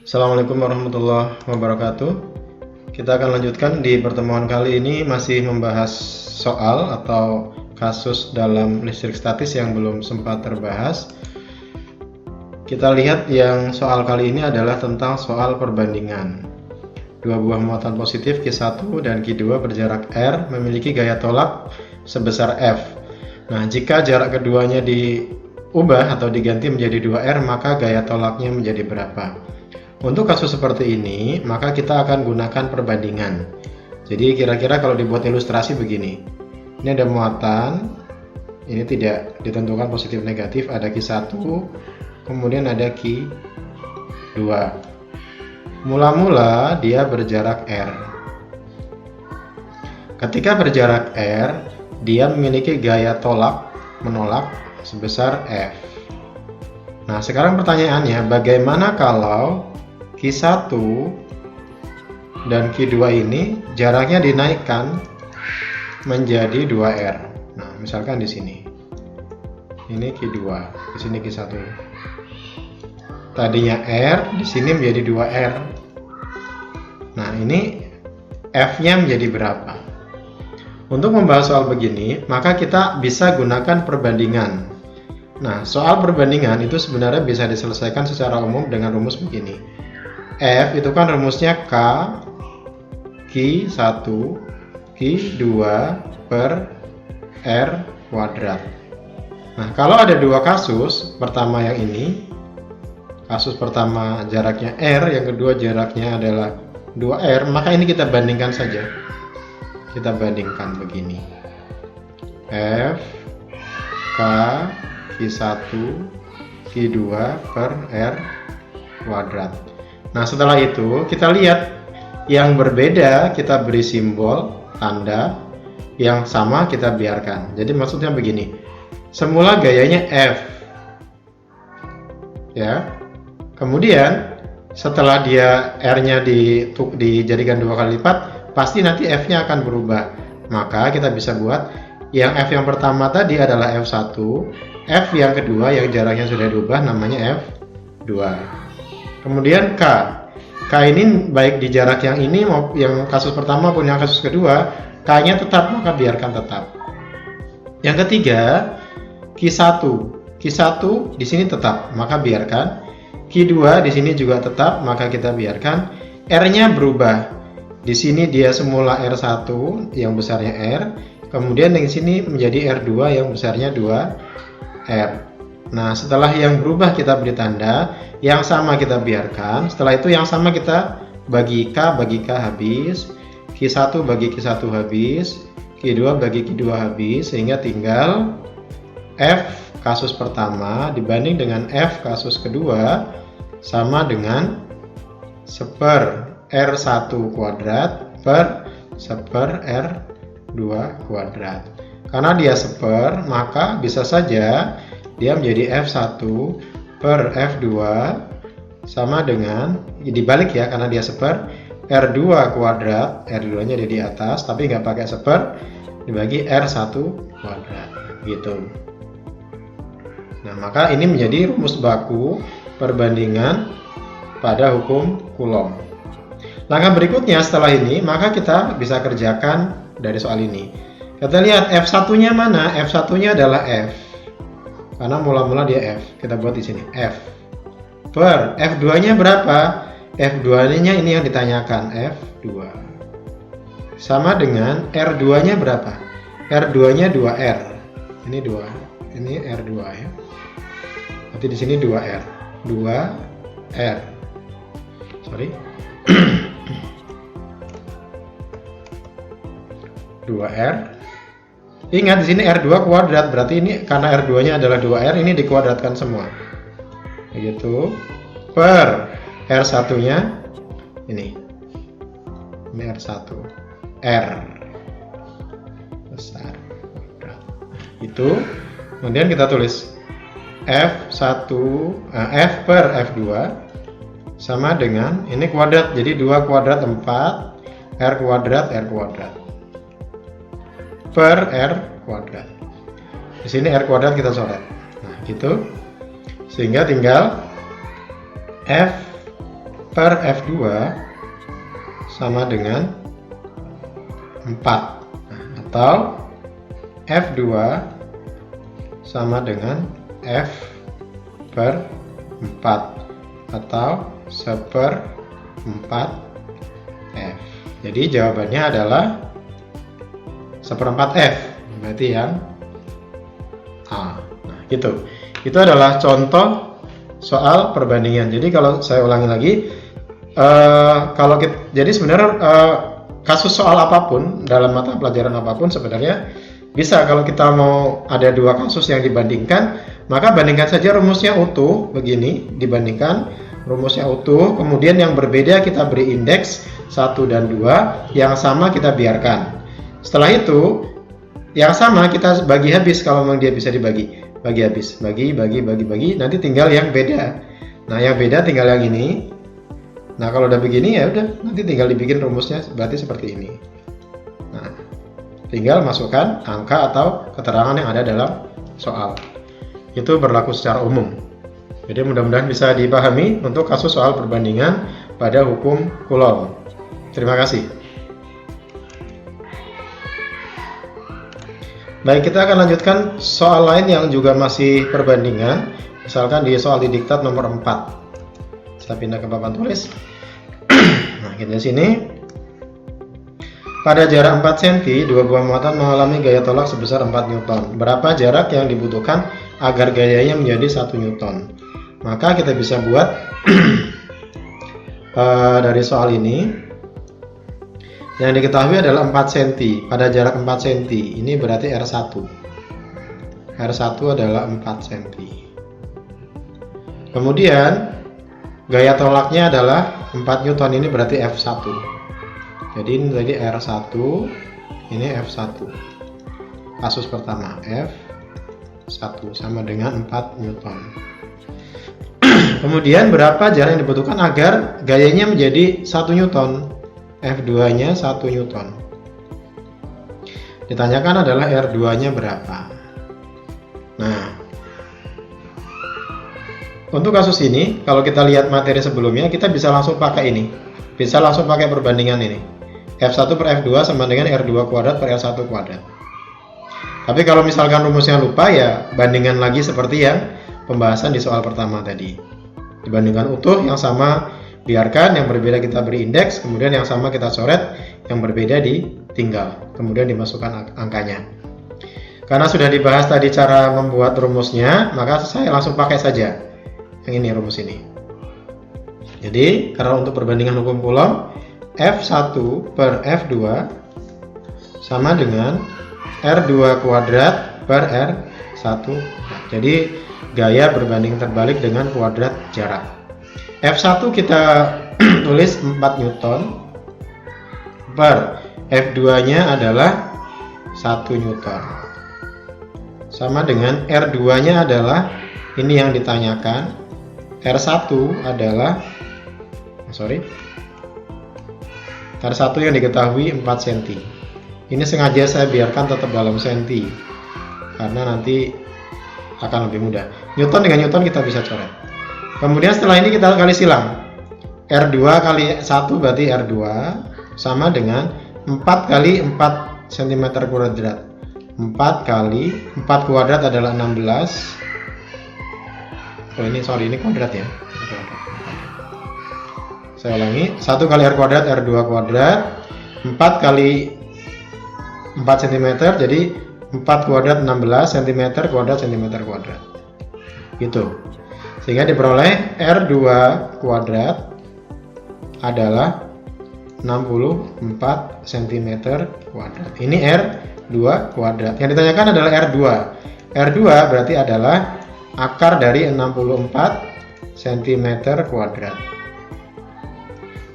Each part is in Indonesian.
Assalamualaikum warahmatullahi wabarakatuh. Kita akan lanjutkan di pertemuan kali ini masih membahas soal atau kasus dalam listrik statis yang belum sempat terbahas. Kita lihat yang soal kali ini adalah tentang soal perbandingan. Dua buah muatan positif Q1 dan Q2 berjarak R memiliki gaya tolak sebesar F. Nah, jika jarak keduanya diubah atau diganti menjadi 2R, maka gaya tolaknya menjadi berapa? Untuk kasus seperti ini, maka kita akan gunakan perbandingan. Jadi kira-kira kalau dibuat ilustrasi begini. Ini ada muatan, ini tidak ditentukan positif negatif, ada Q1, kemudian ada Q2. Mula-mula dia berjarak R. Ketika berjarak R, dia memiliki gaya menolak sebesar F. Nah, sekarang pertanyaannya, bagaimana kalau Q1 dan Q2 ini jaraknya dinaikkan menjadi 2R. Nah, misalkan di sini. Ini Q2, di sini Q1. Tadinya R, di sini menjadi 2R. Nah, ini F-nya menjadi berapa? Untuk membahas soal begini, maka kita bisa gunakan perbandingan. Nah, soal perbandingan itu sebenarnya bisa diselesaikan secara umum dengan rumus begini. F itu kan rumusnya K Q1 Q2 per R kuadrat. Nah, kalau ada dua kasus, pertama yang ini, kasus pertama jaraknya R, yang kedua jaraknya adalah 2R, maka ini kita bandingkan saja. Kita bandingkan begini. F K Q1 Q2 per R kuadrat. Nah, setelah itu kita lihat yang berbeda kita beri simbol, tanda, yang sama kita biarkan. Jadi maksudnya begini, semula gayanya F, ya. Kemudian setelah dia R-nya dijadikan 2 kali lipat, pasti nanti F-nya akan berubah. Maka kita bisa buat yang F yang pertama tadi adalah F1, F yang kedua yang jaraknya sudah diubah namanya F2. Kemudian K ini baik di jarak yang ini maupun yang kasus pertama maupun yang kasus kedua, K-nya tetap, maka biarkan tetap. Yang ketiga, Q1 di sini tetap, maka biarkan. Q2 di sini juga tetap, maka kita biarkan. R-nya berubah. Di sini dia semula R1 yang besarnya R, kemudian yang sini menjadi R2 yang besarnya 2R. Nah, setelah yang berubah kita beri tanda, yang sama kita biarkan. Setelah itu yang sama kita bagi K habis, Q1 bagi Q1 habis, Q2 bagi Q2 habis, sehingga tinggal F kasus pertama dibanding dengan F kasus kedua sama dengan 1/r R1 kuadrat per 1/r R2 kuadrat. Karena dia 1/, maka bisa saja dia menjadi F1 per F2 sama dengan, dibalik ya, karena dia 1/, R2 kuadrat, R2 nya ada di atas tapi nggak pakai 1/, dibagi R1 kuadrat gitu. Nah, maka ini menjadi rumus baku perbandingan pada hukum Coulomb. Langkah berikutnya setelah ini, maka kita bisa kerjakan dari soal ini. Kita lihat F1 nya mana? F1 nya adalah F, karena mula-mula dia F. Kita buat di sini F per F2 nya berapa? F2 nya ini yang ditanyakan, F2 sama dengan R2 nya berapa? R2 nya 2R. Ini 2, ini R2 ya. Berarti di sini 2R. 2R. Sorry. 2R. Ingat di sini R2 kuadrat, berarti ini karena R2-nya adalah 2R, ini dikuadratkan semua. Begitu. Per R1-nya ini. Ini R1. R besar. Itu. Kemudian kita tulis F1 F per F2 sama dengan ini kuadrat, jadi 2 kuadrat 4, R kuadrat per R kuadrat. Di sini R kuadrat kita coret. Nah, gitu. Sehingga tinggal F per F2 sama dengan 4, atau F2 sama dengan F per 4 atau 1/4 F. Jadi jawabannya adalah 1/4 F, berarti yang A. Nah, gitu. Itu adalah contoh soal perbandingan. Jadi kalau saya ulangi lagi, jadi sebenarnya kasus soal apapun dalam mata pelajaran apapun sebenarnya bisa, kalau kita mau ada dua kasus yang dibandingkan, maka bandingkan saja rumusnya utuh begini, dibandingkan rumusnya utuh, kemudian yang berbeda kita beri indeks 1 dan 2, yang sama kita biarkan. Setelah itu yang sama kita bagi habis, kalau memang dia bisa dibagi, bagi habis, bagi, nanti tinggal yang beda. Nah, yang beda tinggal yang ini. Nah, kalau udah begini ya udah, nanti tinggal dibikin rumusnya berarti seperti ini. Nah, tinggal masukkan angka atau keterangan yang ada dalam soal. Itu berlaku secara umum. Jadi mudah-mudahan bisa dipahami untuk kasus soal perbandingan pada hukum Coulomb. Terima kasih. Baik, kita akan lanjutkan soal lain yang juga masih perbandingan. Misalkan di soal didiktat nomor 4. Saya pindah ke papan tulis. Nah, kita di sini. Pada jarak 4 cm, dua buah muatan mengalami gaya tolak sebesar 4 Newton. Berapa jarak yang dibutuhkan agar gayanya menjadi 1 Newton? Maka kita bisa buat dari soal ini. Yang diketahui adalah 4 cm. Pada jarak 4 cm, ini berarti R1. R1 adalah 4 cm. Kemudian gaya tolaknya adalah 4 Newton, ini berarti F1. Jadi ini tadi R1, ini F1. Kasus pertama, F1 sama dengan 4 Newton. Kemudian berapa jarak yang dibutuhkan agar gayanya menjadi 1 Newton? F2-nya 1 Newton. Ditanyakan adalah R2-nya berapa. Nah, untuk kasus ini, kalau kita lihat materi sebelumnya, kita bisa langsung pakai ini. Bisa langsung pakai perbandingan ini. F1 per F2 sama dengan R2 kuadrat per R1 kuadrat. Tapi kalau misalkan rumusnya lupa, ya bandingkan lagi seperti yang pembahasan di soal pertama tadi. Dibandingkan utuh, yang sama biarkan, yang berbeda kita beri indeks, kemudian yang sama kita coret, yang berbeda ditinggal, kemudian dimasukkan angkanya. Karena sudah dibahas tadi cara membuat rumusnya, maka saya langsung pakai saja yang ini, rumus ini. Jadi, karena untuk perbandingan hukum Coulomb, F1 per F2 sama dengan R2 kuadrat per R1. Jadi, gaya berbanding terbalik dengan kuadrat jarak. F1 kita tulis 4 Newton per F2-nya adalah 1 Newton. Sama dengan R2-nya adalah ini yang ditanyakan. R1 adalah R1 yang diketahui 4 cm. Ini sengaja saya biarkan tetap dalam senti karena nanti akan lebih mudah. Newton dengan Newton kita bisa coret. Kemudian setelah ini kita kali silang. R2 kali 1 berarti R2 sama dengan 4 kali 4 cm kuadrat. 4 kali 4 kuadrat adalah 16. Oh ini kuadrat ya. Saya ulangi. 1 kali R kuadrat R2 kuadrat. 4 kali 4 cm jadi 4 kuadrat 16 cm kuadrat cm kuadrat. Gitu. Sehingga diperoleh R2 kuadrat adalah 64 cm kuadrat. Ini R2 kuadrat. Yang ditanyakan adalah R2. R2 berarti adalah akar dari 64 cm kuadrat.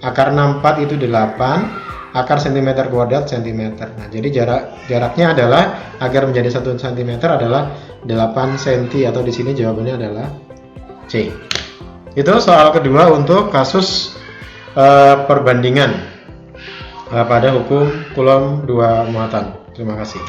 Akar 64 itu 8, akar cm kuadrat cm. Nah, jadi jaraknya adalah agar menjadi 1 cm adalah 8 cm, atau di sini jawabannya adalah C. Itu soal kedua untuk kasus perbandingan pada hukum Coulomb dua muatan. Terima kasih.